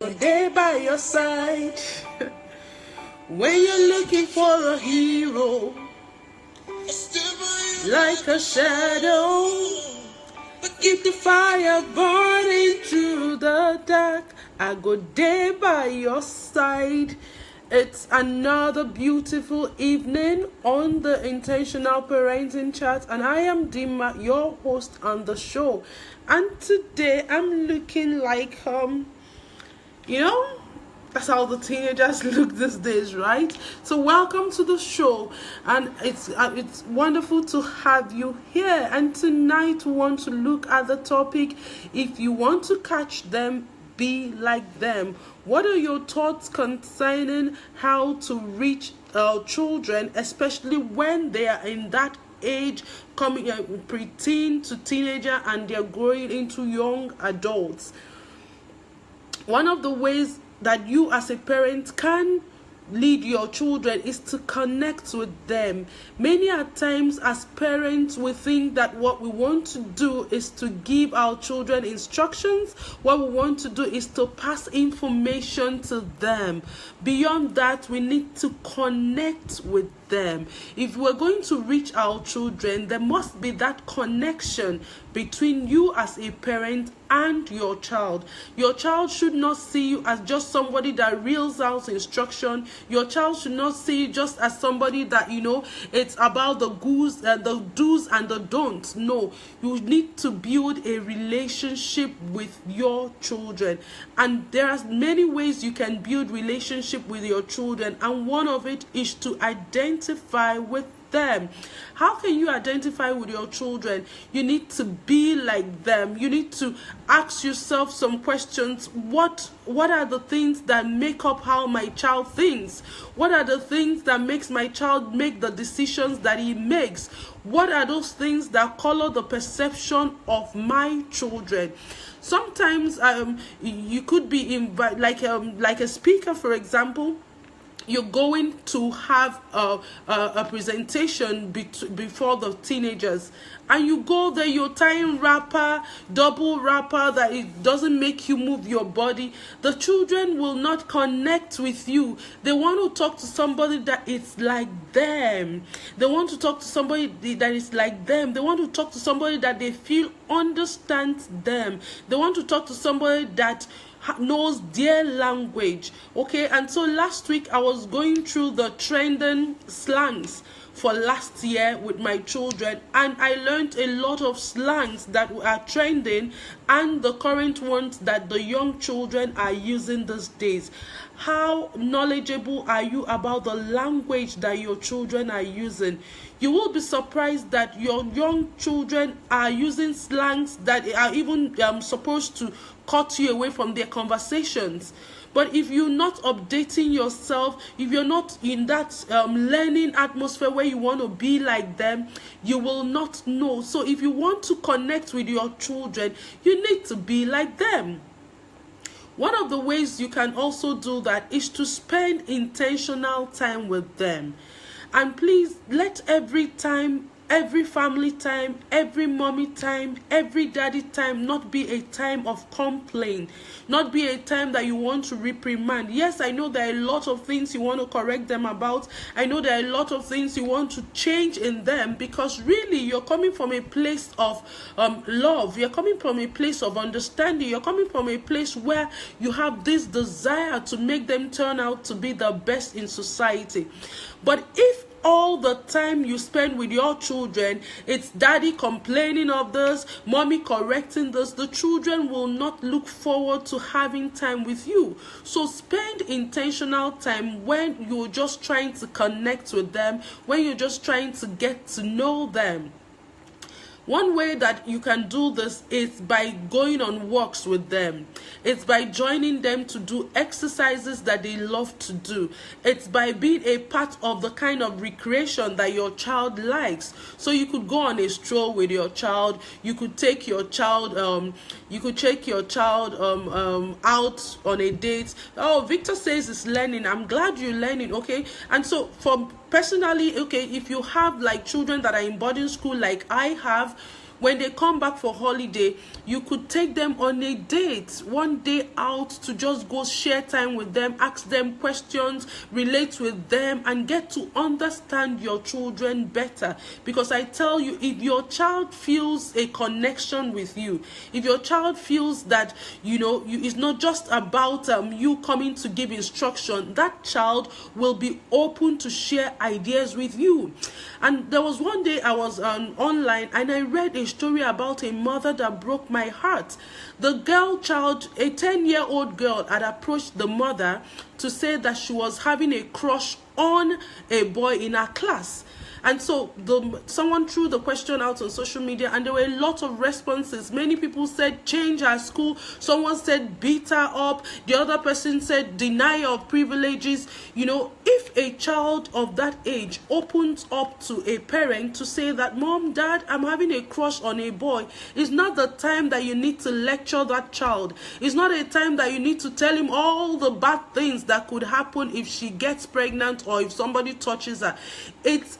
there by your side. When you're looking for a hero, like a shadow, keep the fire burning through the dark. I go there by your side. It's another beautiful evening on the Intentional Parenting Chat, and I am Dima, your host on the show. And today I'm looking like that's how the teenagers look these days, right? So welcome to the show, and it's wonderful to have you here. And tonight we want to look at the topic: if you want to catch them, be like them. What are your thoughts concerning how to reach children, especially when they are in that age, coming preteen to teenager, and they're growing into young adults? One of the ways that you as a parent can lead your children is to connect with them. Many a times as parents, we think that what we want to do is to give our children instructions. What we want to do is to pass information to them. Beyond that, we need to connect with them. If we're going to reach our children, there must be that connection between you as a parent and your child. Your child should not see you as just somebody that reels out instruction. Your child should not see you just as somebody that, it's about the do's and the don'ts. No, you need to build a relationship with your children. And there are many ways you can build relationship with your children, and one of it is to identify with them. How can you identify with your children? You need to be like them. You need to ask yourself some questions. What are the things that make up how my child thinks? What are the things that makes my child make the decisions that he makes? What are those things that color the perception of my children? Sometimes you could be like a speaker, for example. You're going to have a presentation before the teenagers, and you go there, you're tying wrapper, double wrapper, that it doesn't make you move your body. The children will not connect with you. They want to talk to somebody that is like them. They want to talk to somebody that is like them. They want to talk to somebody that they feel understands them. They want to talk to somebody that knows their language. Okay, and so last week I was going through the trending slangs for last year with my children, and I learned a lot of slangs that are trending and the current ones that the young children are using these days. How knowledgeable are you about the language that your children are using? You will be surprised that your young children are using slangs that are even supposed to cut you away from their conversations. But if you're not updating yourself, if you're not in that learning atmosphere where you want to be like them, you will not know. So if you want to connect with your children, you need to be like them. One of the ways you can also do that is to spend intentional time with them. And please, let every time, every family time, every mommy time, every daddy time not be a time of complaint, not be a time that you want to reprimand. Yes, I know there are a lot of things you want to correct them about. I know there are a lot of things you want to change in them, because really you're coming from a place of love. You're coming from a place of understanding. You're coming from a place where you have this desire to make them turn out to be the best in society. But if all the time you spend with your children, it's daddy complaining of this, mommy correcting this, the children will not look forward to having time with you. So spend intentional time when you're just trying to connect with them, when you're just trying to get to know them. One way that you can do this is by going on walks with them. It's by joining them to do exercises that they love to do. It's by being a part of the kind of recreation that your child likes. So you could go on a stroll with your child. You could take your child. Out on a date. Oh, Victor says it's learning. I'm glad you're learning. Okay, and so for personally, okay, if you have like children that are in boarding school like I have, When they come back for holiday, you could take them on a date, one day out, to just go share time with them, ask them questions, relate with them, and get to understand your children better. Because I tell you, if your child feels a connection with you, if your child feels that it's not just about you coming to give instruction, that child will be open to share ideas with you. And there was one day I was online, and I read a story about a mother that broke my heart. The child, a 10-year-old girl, had approached the mother to say that she was having a crush on a boy in her class. And so someone threw the question out on social media, and there were a lot of responses. Many people said change her school. Someone said beat her up. The other person said deny her of privileges. If a child of that age opens up to a parent to say that, Mom, Dad, I'm having a crush on a boy, it's not the time that you need to lecture that child. It's not a time that you need to tell him all the bad things that could happen if she gets pregnant or if somebody touches her. It's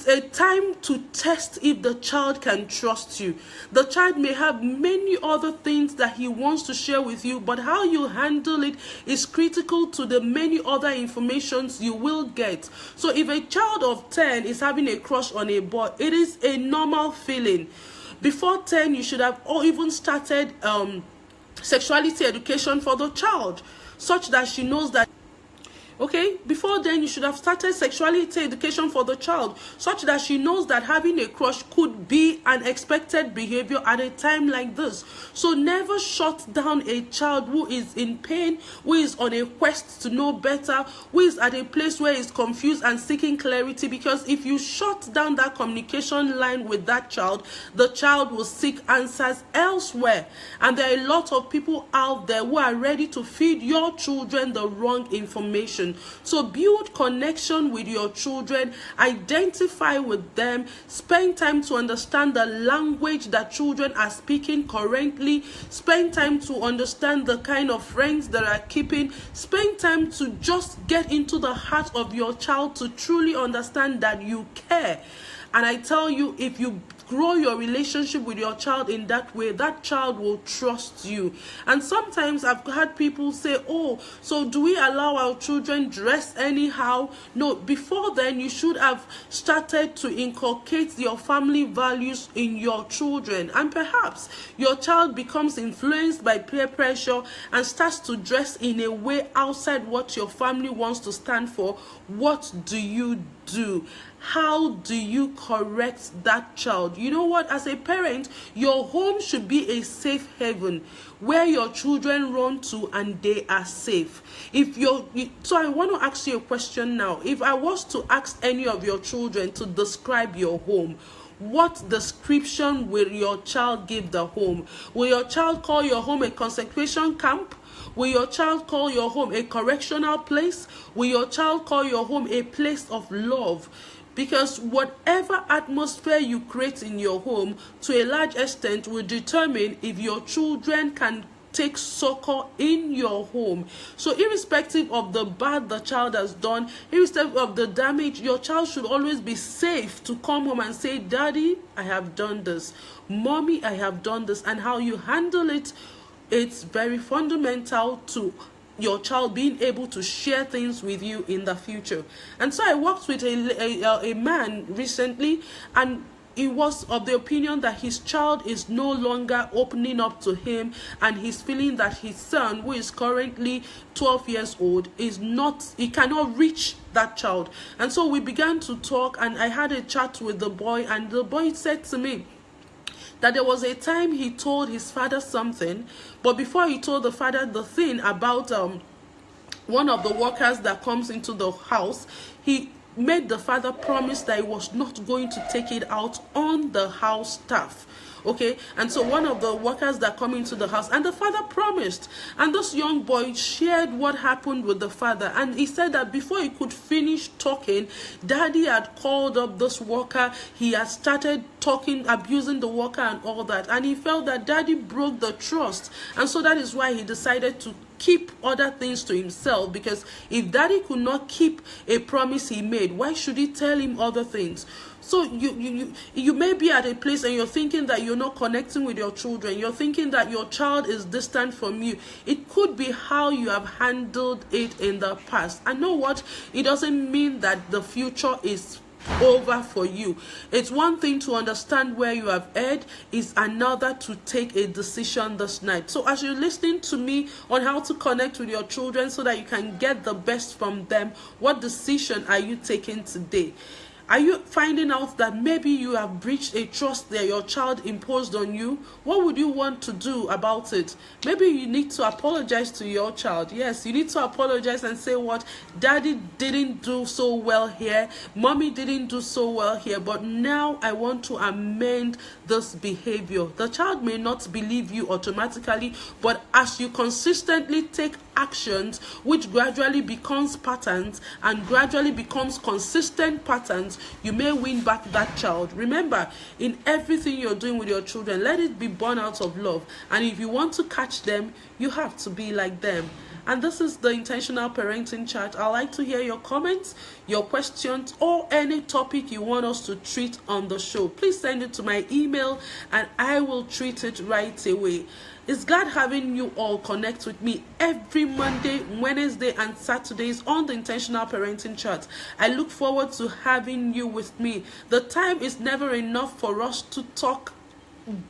a time to test if the child can trust you. The child may have many other things that he wants to share with you, but how you handle it is critical to the many other informations you will get. So if a child of 10 is having a crush on a boy, it is a normal feeling. Before 10, you should have even started sexuality education for the child, such that she knows that. Okay, before then you should have started sexuality education for the child, such that she knows that having a crush could be an expected behavior at a time like this. So never shut down a child who is in pain, who is on a quest to know better, who is at a place where he's confused and seeking clarity, because if you shut down that communication line with that child, the child will seek answers elsewhere. And there are a lot of people out there who are ready to feed your children the wrong information. So build connection with your children, identify with them, spend time to understand the language that children are speaking currently, spend time to understand the kind of friends that are keeping, spend time to just get into the heart of your child to truly understand that you care. And I tell you, if you grow your relationship with your child in that way, that child will trust you. And sometimes I've had people say, oh, so do we allow our children dress anyhow? No, before then you should have started to inculcate your family values in your children. And perhaps your child becomes influenced by peer pressure and starts to dress in a way outside what your family wants to stand for. What do you do? How do you correct that child? You know what? As a parent, your home should be a safe haven where your children run to and they are safe. So I want to ask you a question now. If I was to ask any of your children to describe your home, what description will your child give the home? Will your child call your home a concentration camp? Will your child call your home a correctional place? Will your child call your home a place of love? Because whatever atmosphere you create in your home, to a large extent, will determine if your children can take succor in your home. So irrespective of the bad the child has done, irrespective of the damage, your child should always be safe to come home and say, Daddy, I have done this. Mommy, I have done this. And how you handle it, it's very fundamental to your child being able to share things with you in the future. And so I worked with a man recently, and he was of the opinion that his child is no longer opening up to him, and he's feeling that his son, who is currently 12 years old, he cannot reach that child. And so we began to talk, and I had a chat with the boy, and the boy said to me that there was a time he told his father something, but before he told the father the thing about one of the workers that comes into the house, he made the father promise that he was not going to take it out on the house staff. Okay, and so one of the workers that come into the house, and the father promised, and this young boy shared what happened with the father, and he said that before he could finish talking, Daddy had called up this worker. He had started talking, abusing the worker and all that, and he felt that Daddy broke the trust, and so that is why he decided to keep other things to himself, because if Daddy could not keep a promise he made, why should he tell him other things? So you may be at a place and you're thinking that you're not connecting with your children. You're thinking that your child is distant from you. It could be how you have handled it in the past. And know what? It doesn't mean that the future is over for you. It's one thing to understand where you have erred, is another to take a decision this night. So as you're listening to me on how to connect with your children so that you can get the best from them, what decision are you taking today? Are you finding out that maybe you have breached a trust that your child imposed on you? What would you want to do about it? Maybe you need to apologize to your child. Yes, you need to apologize and say, what, daddy didn't do so well here, mommy didn't do so well here, but now I want to amend this behavior. The child may not believe you automatically, but as you consistently take actions which gradually becomes patterns and gradually becomes consistent patterns, you may win back that child. Remember, in everything you're doing with your children, let it be born out of love. And if you want to catch them, you have to be like them. And this is the Intentional Parenting Chat. I'd like to hear your comments, your questions, or any topic you want us to treat on the show. Please send it to my email and I will treat it right away. It's glad having you all connect with me every Monday, Wednesday, and Saturdays on the Intentional Parenting Chat. I look forward to having you with me. The time is never enough for us to talk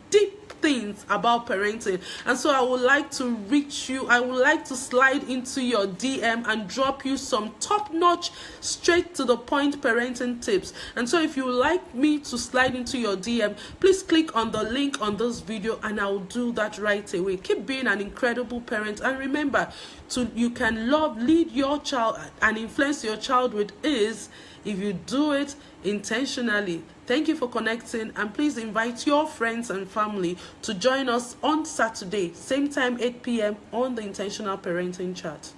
deep things about parenting, and so I would like to reach you. I would like to slide into your DM and drop you some top-notch, straight to the point parenting tips. And so if you would like me to slide into your DM, please click on the link on this video and I'll do that right away. Keep being an incredible parent, and remember, you can lead your child and influence your child with ease if you do it intentionally. Thank you for connecting, and please invite your friends and family to join us on Saturday, same time, 8 p.m. on the Intentional Parenting Chat.